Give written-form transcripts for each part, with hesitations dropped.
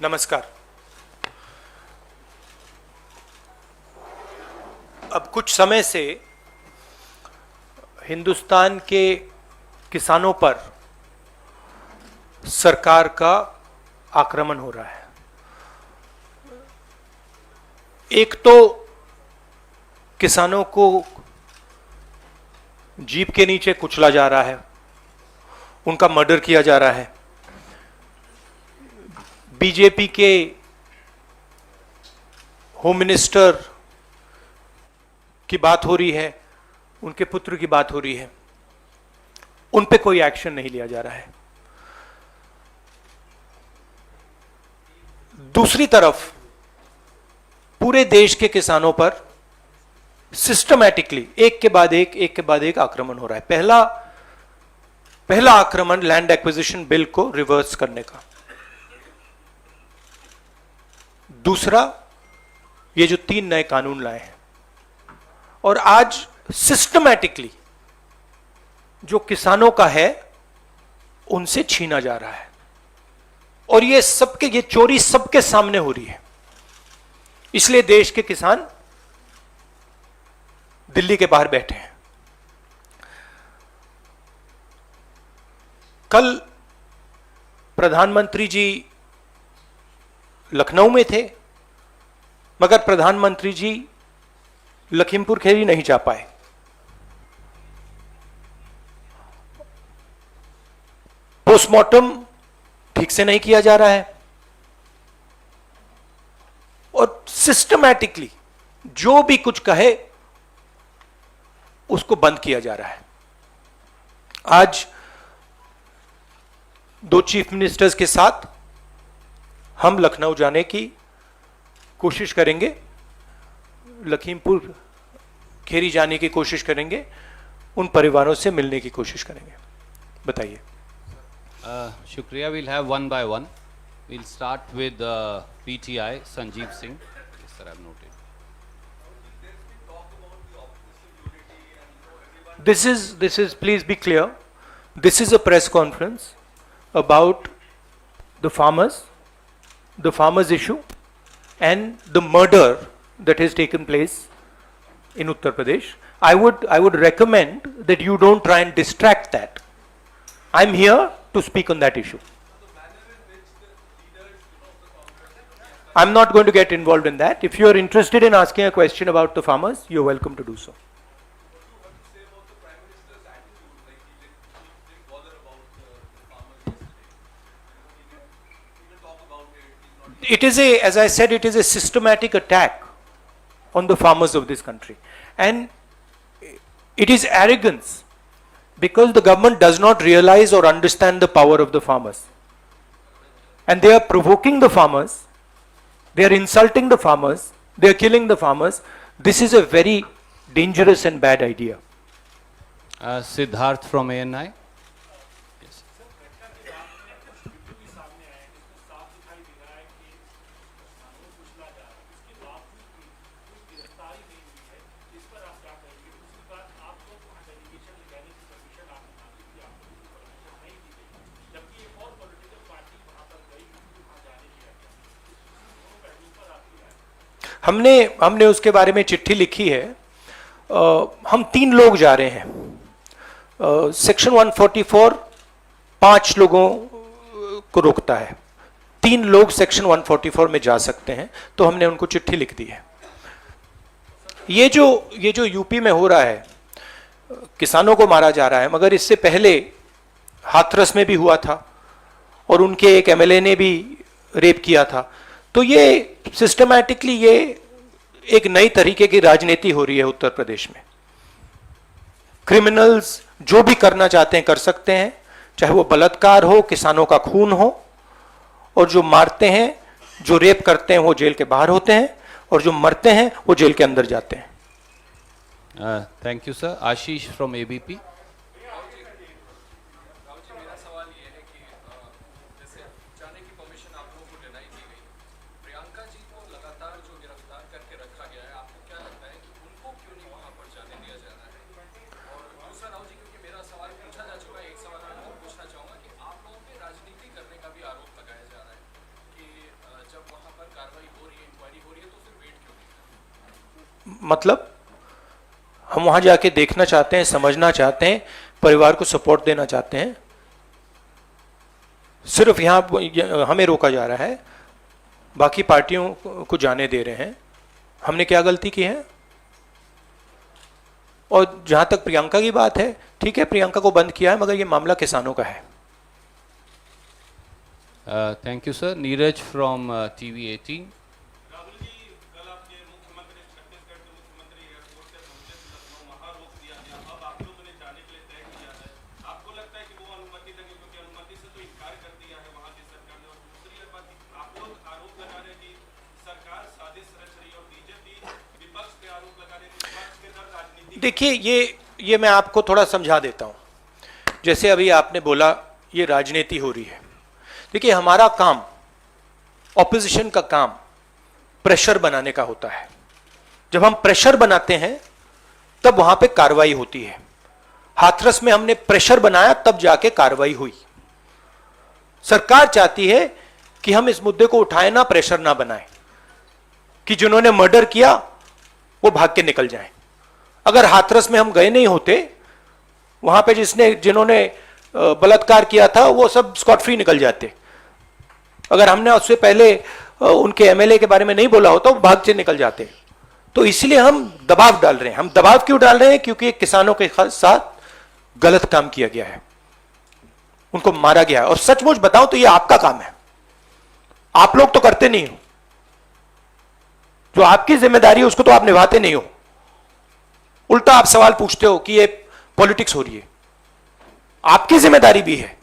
नमस्कार। अब कुछ समय से हिंदुस्तान के किसानों पर सरकार का आक्रमण हो रहा है। एक तो किसानों को जीप के नीचे कुचला जा रहा है, उनका मर्डर किया जा रहा है। बीजेपी के होम मिनिस्टर की बात हो रही है, उनके पुत्र की बात हो रही है, उन पे कोई एक्शन नहीं लिया जा रहा है। दूसरी तरफ पूरे देश के किसानों पर सिस्टमैटिकली एक के बाद एक आक्रमण हो रहा है। पहला आक्रमण लैंड एक्विजिशन बिल को रिवर्स करने का, दूसरा ये जो 3 नए कानून लाए हैं, और आज सिस्टमैटिकली जो किसानों का है उनसे छीना जा रहा है। और ये चोरी सबके सामने हो रही है। इसलिए देश के किसान दिल्ली के बाहर बैठे हैं। कल प्रधानमंत्री जी लखनऊ में थे, मगर प्रधानमंत्री जी लखीमपुर खीरी नहीं जा पाए। पोस्टमार्टम ठीक से नहीं किया जा रहा है और सिस्टमैटिकली जो भी कुछ कहे उसको बंद किया जा रहा है। आज 2 चीफ मिनिस्टर्स के साथ हम लखनऊ जाने की कोशिश करेंगे, लखीमपुर खीरी जाने की कोशिश करेंगे, उन परिवारों से मिलने की कोशिश करेंगे। बताइए। शुक्रिया। We'll have one by one. We'll start with PTI Sanjeev Singh. Yes, sir, I've noted. This is please be clear. This is a press conference about the farmers issue and the murder that has taken place in Uttar Pradesh. I would recommend that you don't try and distract that. I'm here to speak on that issue. I'm not going to get involved in that. If you are interested in asking a question about the farmers, you're welcome to do so. It is as I said, it is a systematic attack on the farmers of this country. And it is arrogance because the government does not realize or understand the power of the farmers. And they are provoking the farmers, they are insulting the farmers, they are killing the farmers. This is a very dangerous and bad idea. Siddharth from ANI. हमने उसके बारे में चिट्ठी लिखी है। हम 3 लोग जा रहे हैं। सेक्शन 144 5 लोगों को रोकता है, 3 लोग सेक्शन 144 में जा सकते हैं, तो हमने उनको चिट्ठी लिख दी है। ये जो यूपी में हो रहा है, किसानों को मारा जा रहा है, मगर इससे पहले हाथरस में भी हुआ था और उनके एक एमएलए ने भी रेप किया था। तो ये सिस्टमैटिकली ये एक नई तरीके की राजनीति हो रही है उत्तर प्रदेश में। क्रिमिनल्स जो भी करना चाहते हैं कर सकते हैं, चाहे वो बलात्कार हो, किसानों का खून हो, और जो मारते हैं, जो रेप करते हैं वो जेल के बाहर होते हैं, और जो मरते हैं वो जेल के अंदर जाते हैं। Thank you sir. Ashish from ABP. मतलब हम वहां जाके देखना चाहते हैं, समझना चाहते हैं, परिवार को सपोर्ट देना चाहते हैं। सिर्फ यहां हमें रोका जा रहा है, बाकी पार्टियों को जाने दे रहे हैं। हमने क्या गलती की है? और जहां तक प्रियंका की बात है, ठीक है, प्रियंका को बंद किया है, मगर ये मामला किसानों का है। Thank you sir. Neeraj from TV 18। Rahul ji, कल आपके मुख्यमंत्री छत्तीसगढ़ के मुख्यमंत्री एयरपोर्ट से पहुंचे थे लखनऊ, वहां रोक दिया गया। अब आप लोगों ने जाने के लिए तय किया है, आपको लगता है कि वो अनुमति देंगे? क्योंकि अनुमति से तो इनकार कर दिया है वहां की सरकार ने। और दूसरी बात, आप लोग आरोप लगा रहे हैं कि सरकार साजिश रच रही है, और बीजेपी विपक्ष पे आरोप लगा रही है कि विपक्ष के दर राजनीति। देखिए, ये मैं आपको थोड़ा समझा देता हूं। जैसे अभी आपने बोला ये राजनीति हो रही है। देखिए, हमारा काम, ऑपोजिशन का काम प्रेशर बनाने का होता है। जब हम प्रेशर बनाते हैं तब वहां पे कार्रवाई होती है। हाथरस में हमने प्रेशर बनाया, तब जाके कार्रवाई हुई। सरकार चाहती है कि हम इस मुद्दे को उठाएं ना, प्रेशर ना बनाएं, कि जिन्होंने मर्डर किया वो भाग के निकल जाएं। अगर हाथरस में हम गए नहीं होते, वहां पे जिन्होंने बलात्कार किया था वो सब स्कॉट फ्री निकल जाते। अगर हमने उससे पहले उनके एमएलए के बारे में नहीं बोला होता, वो भाग से निकल जाते। तो इसलिए हम दबाव डाल रहे हैं। हम दबाव क्यों डाल रहे हैं? क्योंकि किसानों के साथ गलत काम किया गया है, उनको मारा गया है। और सचमुच बताऊं तो ये आपका काम है, आप लोग तो करते नहीं हो। जो आपकी जिम्मेदारी है उसको तो आप निभाते नहीं हो। उल्टा आप सवाल पूछते हो कि ये पॉलिटिक्स हो रही है। आपकी जिम्मेदारी भी है,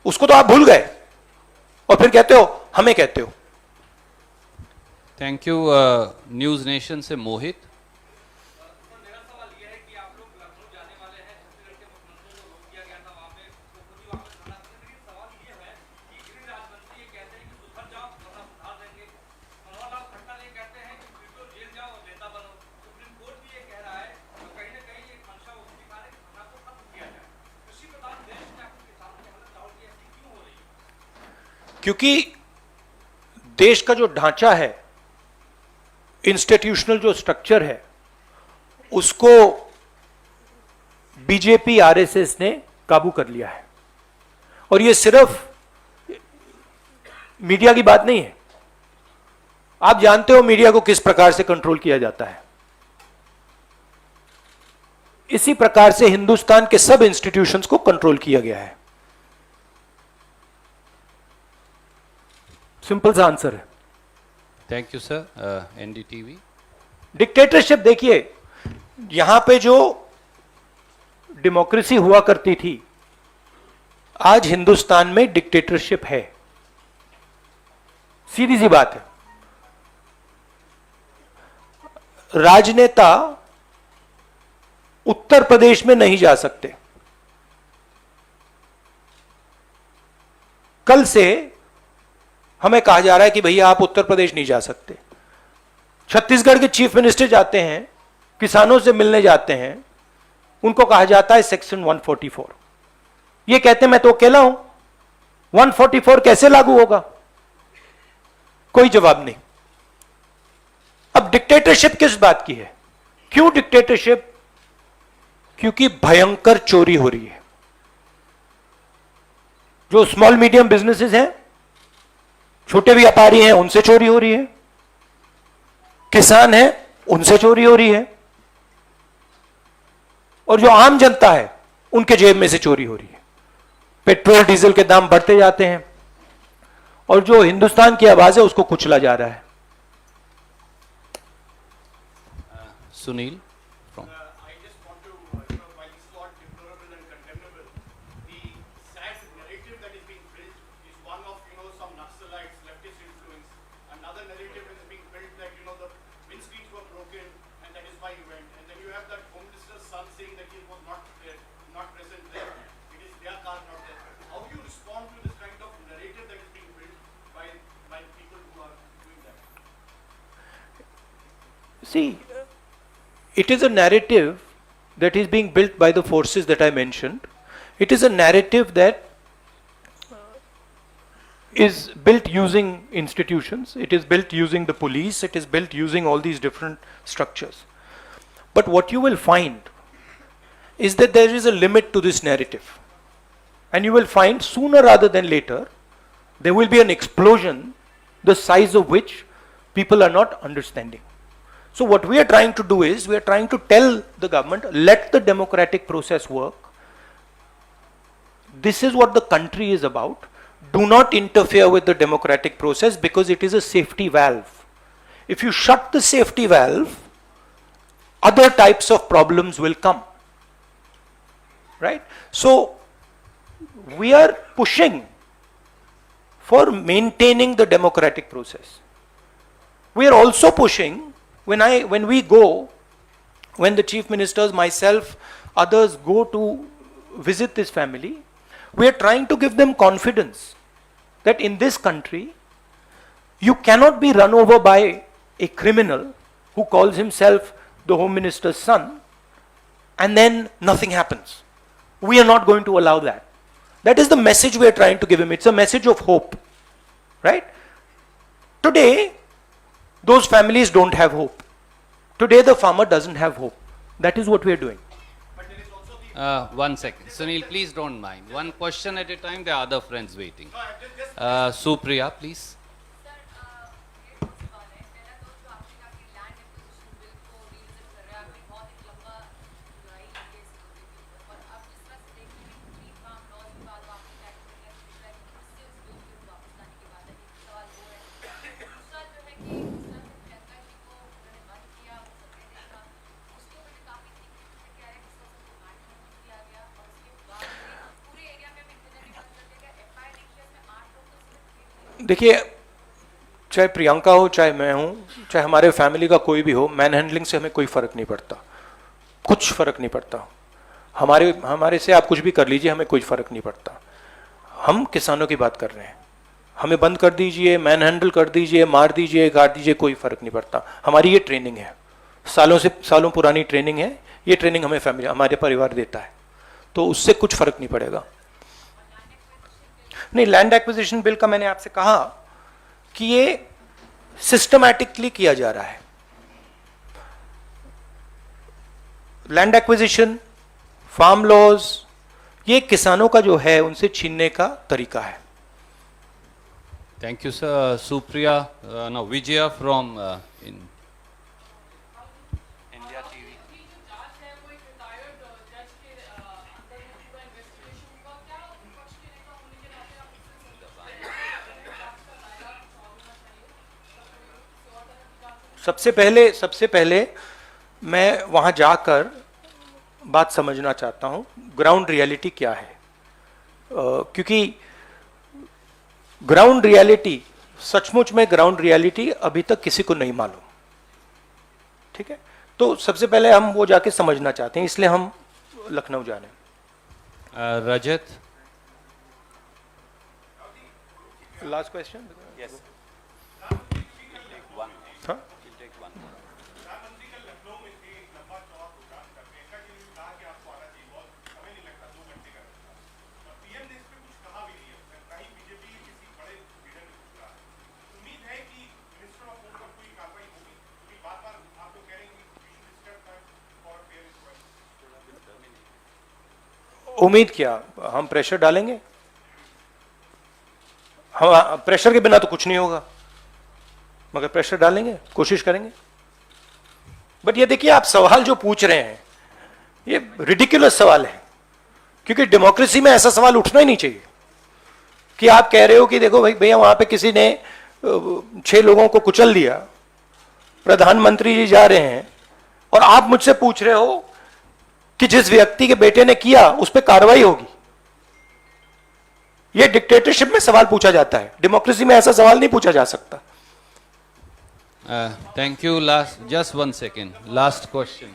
उसको तो आप भूल गए और फिर कहते हो हमें कहते हो। Thank you. न्यूज़ नेशन से मोहित। मेरा सवाल यह है कि आप लोग लखनऊ जाने वाले हैं, छत्तीसगढ़ के मुख्यमंत्री को रोक दिया गया था वहां पे, तो खुद ही वापस आना था। लेकिन सवाल ये है कि गृह राज्यमंत्री ये कहते हैं कि सुधर जाओ वरना सुधार देंगे। मनोहर लाल खट्टर ये कहते हैं कि बिल्कुल जेल जाओ और नेता बनो। सुप्रीम कोर्ट भी ये कह रहा है, और कहीं ना कहीं ये मंशा वो दिखा रहे कि धरना को खत्म किया जाए। कृषि प्रधान देश में आपके किसानों की हालत राहुल की ऐसी क्यों हो रही है? क्योंकि देश का जो ढांचा है, इंस्टीट्यूशनल जो स्ट्रक्चर है, उसको बीजेपी आरएसएस ने काबू कर लिया है। और ये सिर्फ मीडिया की बात नहीं है। आप जानते हो मीडिया को किस प्रकार से कंट्रोल किया जाता है। इसी प्रकार से हिंदुस्तान के सब इंस्टीट्यूशंस को कंट्रोल किया गया है। सिंपल सा आंसर है। Thank you sir. NDTV। Dictatorship, देखिए यहां पे जो डेमोक्रेसी हुआ करती थी, आज हिंदुस्तान में डिक्टेटरशिप है। सीधी सी बात है। राजनेता उत्तर प्रदेश में नहीं जा सकते। कल से हमें कहा जा रहा है कि भैया आप उत्तर प्रदेश नहीं जा सकते। छत्तीसगढ़ के चीफ मिनिस्टर जाते हैं, किसानों से मिलने जाते हैं, उनको कहा जाता है सेक्शन 144। ये कहते हैं मैं तो अकेला हूं, 144 कैसे लागू होगा? कोई जवाब नहीं। अब डिक्टेटरशिप किस बात की है? क्यों डिक्टेटरशिप? क्योंकि भयंकर चोरी हो रही है। जो स्मॉल मीडियम बिजनेसेस हैं, छोटे व्यापारी हैं, उनसे चोरी हो रही है। किसान हैं, उनसे चोरी हो रही है। और जो आम जनता है, उनके जेब में से चोरी हो रही है। पेट्रोल डीजल के दाम बढ़ते जाते हैं और जो हिंदुस्तान की आवाज है उसको कुचला जा रहा है। Sunil from I just want to, while this is all deplorable and condemnable, the sad narrative that is being built is one of, some Naxalites, leftist influence. Another narrative is being built that, the windscreens were broken and that is why he went. And then you have that Home Minister's son saying that he was not there, not present there. It is their car not there. How do you respond to this kind of narrative that is being built by people who are doing that? See, it is a narrative that is being built by the forces that I mentioned. It is a narrative that is built using institutions, it is built using the police, it is built using all these different structures. But what you will find is that there is a limit to this narrative. And you will find sooner rather than later, there will be an explosion, the size of which people are not understanding. So what we are trying to do is, we are trying to tell the government, let the democratic process work. This is what the country is about. Do not interfere with the democratic process because it is a safety valve. If you shut the safety valve, other types of problems will come. Right? So, we are pushing for maintaining the democratic process. We are also pushing, when the chief ministers, myself, others go to visit this family, we are trying to give them confidence that in this country, you cannot be run over by a criminal who calls himself the Home Minister's son, and then nothing happens. We are not going to allow that. That is the message we are trying to give him. It's a message of hope. Right? Today, those families don't have hope. Today, the farmer doesn't have hope. That is what we are doing. But there is also the 1 second. Sunil, please don't mind. One question at a time, there are other friends waiting. no, I'm just Supriya, please. Sir ये सवाल है पहला तो जो आपने कहा कि land acquisition bill को रीविजिट कर रहे हैं आपने बहुत एक लंबा लड़ाई लड़ी है इस मुद्दे के ऊपर और अब जिस तरह से देख रहे हैं कि फार्म लॉज की बात आपने टैक्स में दिख रहा है कि इससे उस बिल को वापस लाने की बात है एक सवाल वो है दूसरा जो है कि जिस तरह से प्रियंका जी को उन्होंने बंद किया वो सबने देखा उसको मैंने काफी तीखी कह रहे हैं कि उसको मैक्सिमम किया गया और उसके बाद पूरे एरिया में इंटरनेट बंद कर दिया गया एफआईआर नहीं किया इसमें 8 लोग तो सिर्फ देखिए, चाहे प्रियंका हो, चाहे मैं हूं, चाहे हमारे फैमिली का कोई भी हो, मैन हैंडलिंग से हमें कोई फर्क नहीं पड़ता, कुछ फर्क नहीं पड़ता। हमारे से आप कुछ भी कर लीजिए, हमें कोई फर्क नहीं पड़ता। हम किसानों की बात कर रहे हैं। हमें बंद कर दीजिए, मैन हैंडल कर दीजिए, मार दीजिए, गाड़ दीजिए, कोई फर्क नहीं पड़ता। हमारी ये ट्रेनिंग है, सालों पुरानी ट्रेनिंग है। ये ट्रेनिंग हमें फैमिली, हमारे परिवार देता है, तो उससे कुछ फर्क नहीं पड़ेगा। नहीं, लैंड एक्विजिशन बिल का मैंने आपसे कहा कि ये सिस्टमैटिकली किया जा रहा है। लैंड एक्विजिशन, फार्म लॉज, ये किसानों का जो है उनसे छीनने का तरीका है। Thank you, sir. Supriya, no, Vijaya from in India TV. सबसे पहले मैं वहां जाकर बात समझना चाहता हूं, ग्राउंड रियलिटी क्या है। क्योंकि ग्राउंड रियलिटी, सचमुच में ग्राउंड रियलिटी अभी तक किसी को नहीं मालूम। ठीक है, तो सबसे पहले हम वो जाके समझना चाहते हैं, इसलिए हम लखनऊ जा रहे हैं। Rajat. Last question. Yes. हाँ, प्रधानमंत्री कल लखनऊ में थे, लंबा चौड़ा प्रोग्राम कर प्रियंका जी ने कहा कि आपको आना चाहिए, बहुत समय नहीं लगता, 2 घंटे का रास्ता। और पीएम ने इस पे कुछ कहा भी नहीं है, कहीं बीजेपी किसी बड़े लीडर ने कुछ कहा। उम्मीद है कि मिनिस्टर ऑफ होम पर कोई कार्रवाई होगी, क्योंकि बार-बार आप लोग कह रहे हैं कि we should step back for fair request. उम्मीद क्या, हम प्रेशर डालेंगे। हम प्रेशर के बिना तो कुछ नहीं होगा, मगर प्रेशर डालेंगे, कोशिश करेंगे। बट ये देखिए, आप सवाल जो पूछ रहे हैं ये रिडिकुलस सवाल है, क्योंकि डेमोक्रेसी में ऐसा सवाल उठना ही नहीं चाहिए कि आप कह रहे हो कि देखो भाई भैया वहां पे किसी ने 6 लोगों को कुचल दिया, प्रधानमंत्री जी जा रहे हैं और आप मुझसे पूछ रहे हो कि जिस व्यक्ति के बेटे ने किया उस पर कार्रवाई होगी। यह डिक्टेटरशिप में सवाल पूछा जाता है, डेमोक्रेसी में ऐसा सवाल नहीं पूछा जा सकता। Thank you. Just 1 second. Last question.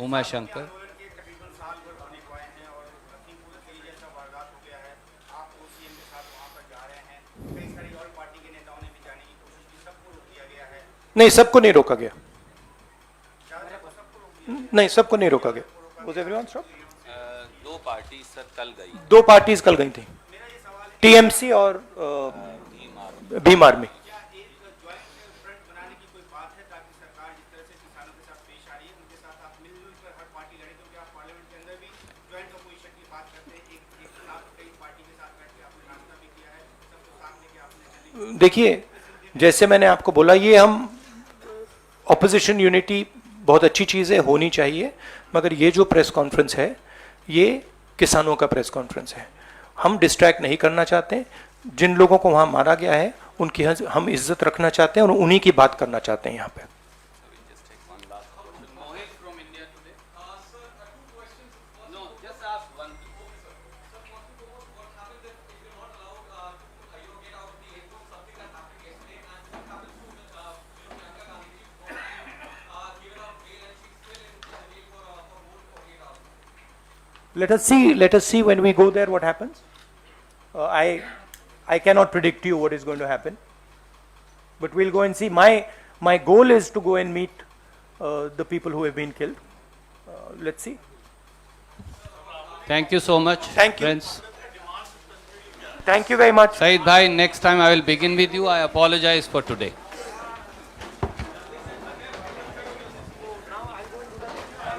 Uma Shankar. के तकरीबन साल भर होने को आए हैं और लखीमपुर के जैसा वारदात हो गया है, आप सीएम के साथ वहां पर जा रहे हैं, कई सारी और पार्टी के नेताओं ने भी जाने की कोशिश की, सबको रोक दिया गया है। नहीं, सबको नहीं रोका गया। सबको रोक दिया। नहीं, सबको नहीं रोका गया। Was everyone stopped? 2 party sir कल गई। 2 पार्टीज कल गई थी। टीएमसी और भीम आर्मी। क्या एक ज्वाइंट फ्रंट बनाने की कोई बात है ताकि सरकार जिस तरह से किसानों के साथ पेश आ रही है उनके साथ आप मिलजुल कर हर पार्टी लड़े, क्योंकि आप पार्लियामेंट के अंदर भी ज्वाइंट अपोजिशन की बात करते हैं, एक साथ कई पार्टी के साथ बैठ के आपने नाश्ता भी किया है, सबको साथ लेके आपने देखिए, जैसे मैंने आपको बोला, ये हम ऑपोजिशन यूनिटी बहुत अच्छी चीज़ है, होनी चाहिए, मगर ये जो प्रेस कॉन्फ्रेंस है ये किसानों का प्रेस कॉन्फ्रेंस है। हम डिस्ट्रैक्ट नहीं करना चाहते, जिन लोगों को वहाँ मारा गया है उनकी हम इज्जत रखना चाहते हैं और उन्हीं की बात करना चाहते हैं यहाँ पे। Mohit from India today. Sir, 2 questions. No, just ask one. Sir, first and foremost, what happens if you're not allowed to get out of the airport, something that happened yesterday, and what happens to Priyanka Gandhi, who was given out bail and she's still in jail for more than 48 hours? Let us see when we go there what happens. I cannot predict you what is going to happen, but we'll go and see. My goal is to go and meet the people who have been killed. Let's see. Thank you so much, Thank you. friends. Thank you very much. Saeed bhai, next time I will begin with you. I apologize for today.